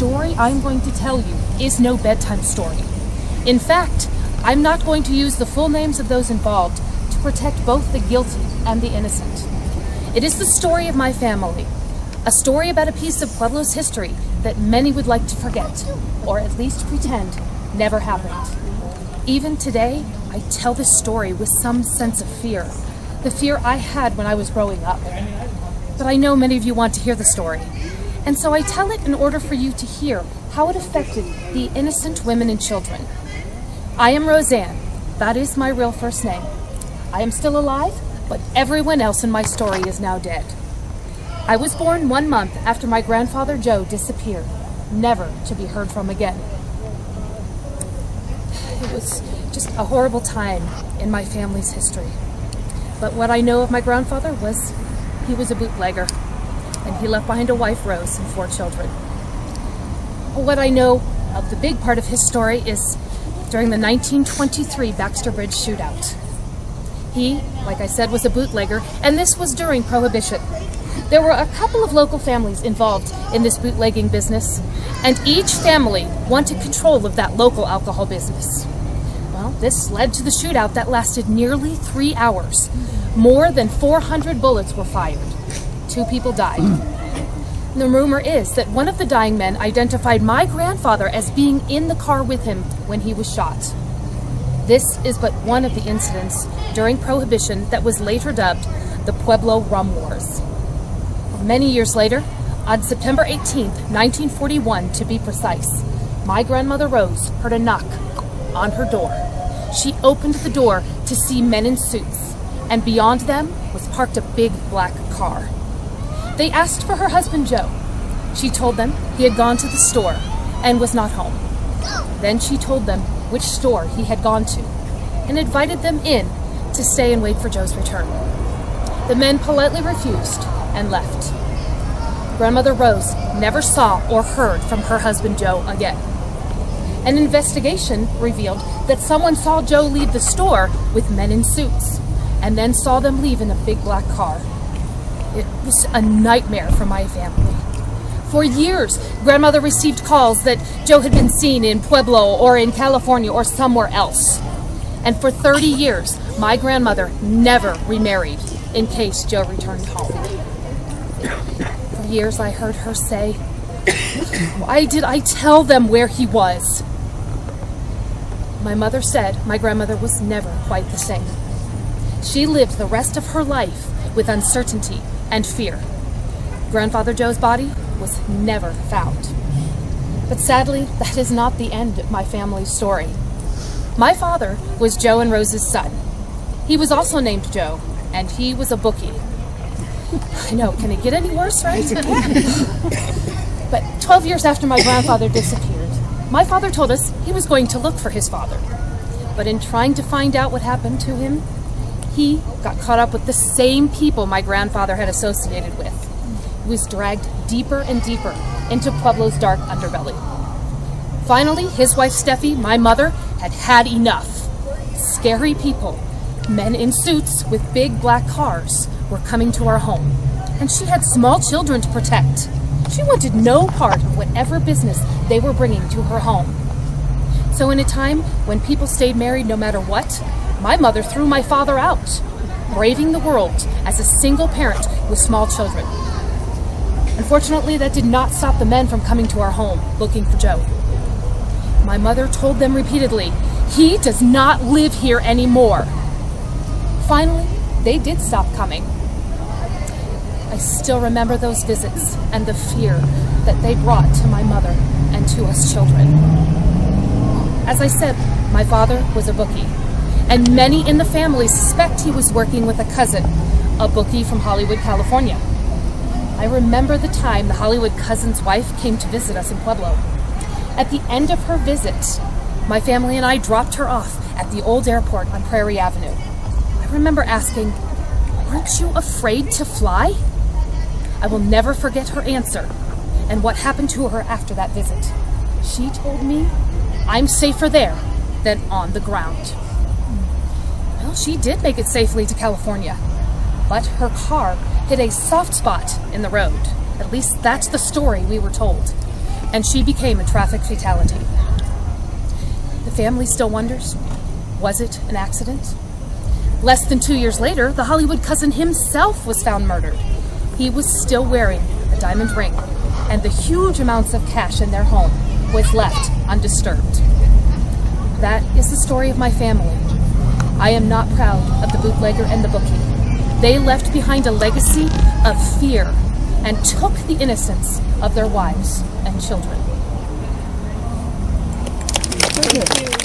story I'm going to tell you is no bedtime story. In fact, I'm not going to use the full names of those involved to protect both the guilty and the innocent. It is the story of my family, a story about a piece of Pueblo's history that many would like to forget, or at least pretend never happened. Even today, I tell this story with some sense of fear, the fear I had when I was growing up. But I know many of you want to hear the story, and so I tell it in order for you to hear how it affected the innocent women and children. I am Roseann. That is my real first name. I am still alive, but everyone else in my story is now dead. I was born 1 month after my grandfather Joe disappeared, never to be heard from again. It was just a horrible time in my family's history. But what I know of my grandfather was he was a bootlegger, and he left behind a wife, Rose, and 4 children. What I know of the big part of his story is during the 1923 Baxter Bridge shootout. He, like I said, was a bootlegger, and this was during Prohibition. There were a couple of local families involved in this bootlegging business, and each family wanted control of that local alcohol business. Well, this led to the shootout that lasted nearly 3 hours. More than 400 bullets were fired. 2 people died. The rumor is that one of the dying men identified my grandfather as being in the car with him when he was shot. This is but one of the incidents during Prohibition that was later dubbed the Pueblo Rum Wars. Many years later, on September 18th, 1941 to be precise, my grandmother Rose heard a knock on her door. She opened the door to see men in suits, and beyond them was parked a big black car. They asked for her husband Joe. She told them he had gone to the store and was not home. Then she told them which store he had gone to and invited them in to stay and wait for Joe's return. The men politely refused and left. Grandmother Rose never saw or heard from her husband Joe again. An investigation revealed that someone saw Joe leave the store with men in suits and then saw them leave in a big black car. It was a nightmare for my family. For years, Grandmother received calls that Joe had been seen in Pueblo or in California or somewhere else. And for 30 years, my grandmother never remarried in case Joe returned home. For years, I heard her say, "Why did I tell them where he was?" My mother said my grandmother was never quite the same. She lived the rest of her life with uncertainty and fear. Grandfather Joe's body was never found. But sadly, that is not the end of my family's story. My father was Joe and Rose's son. He was also named Joe, and he was a bookie. I know, can it get any worse, right? But 12 years after my grandfather disappeared, my father told us he was going to look for his father. But in trying to find out what happened to him, he got caught up with the same people my grandfather had associated with. He was dragged deeper and deeper into Pueblo's dark underbelly. Finally, his wife Steffi, my mother, had had enough. Scary people, men in suits with big black cars, were coming to our home, and she had small children to protect. She wanted no part of whatever business they were bringing to her home. So in a time when people stayed married no matter what, my mother threw my father out, braving the world as a single parent with small children. Unfortunately, that did not stop the men from coming to our home looking for Joe. My mother told them repeatedly, "He does not live here anymore." Finally, they did stop coming. I still remember those visits and the fear that they brought to my mother and to us children. As I said, my father was a bookie, and many in the family suspect he was working with a cousin, a bookie from Hollywood, California. I remember the time the Hollywood cousin's wife came to visit us in Pueblo. At the end of her visit, my family and I dropped her off at the old airport on Prairie Avenue. I remember asking, "Aren't you afraid to fly?" I will never forget her answer and what happened to her after that visit. She told me, "I'm safer there than on the ground." Well, she did make it safely to California, but her car hit a soft spot in the road. At least that's the story we were told. and she became a traffic fatality. The family still wonders, was it an accident? Less than 2 years later, the Hollywood cousin himself was found murdered. He was still wearing a diamond ring, and the huge amounts of cash in their home was left undisturbed. That is the story of my family. I am not proud of the bootlegger and the bookie. They left behind a legacy of fear and took the innocence of their wives and children. Thank you.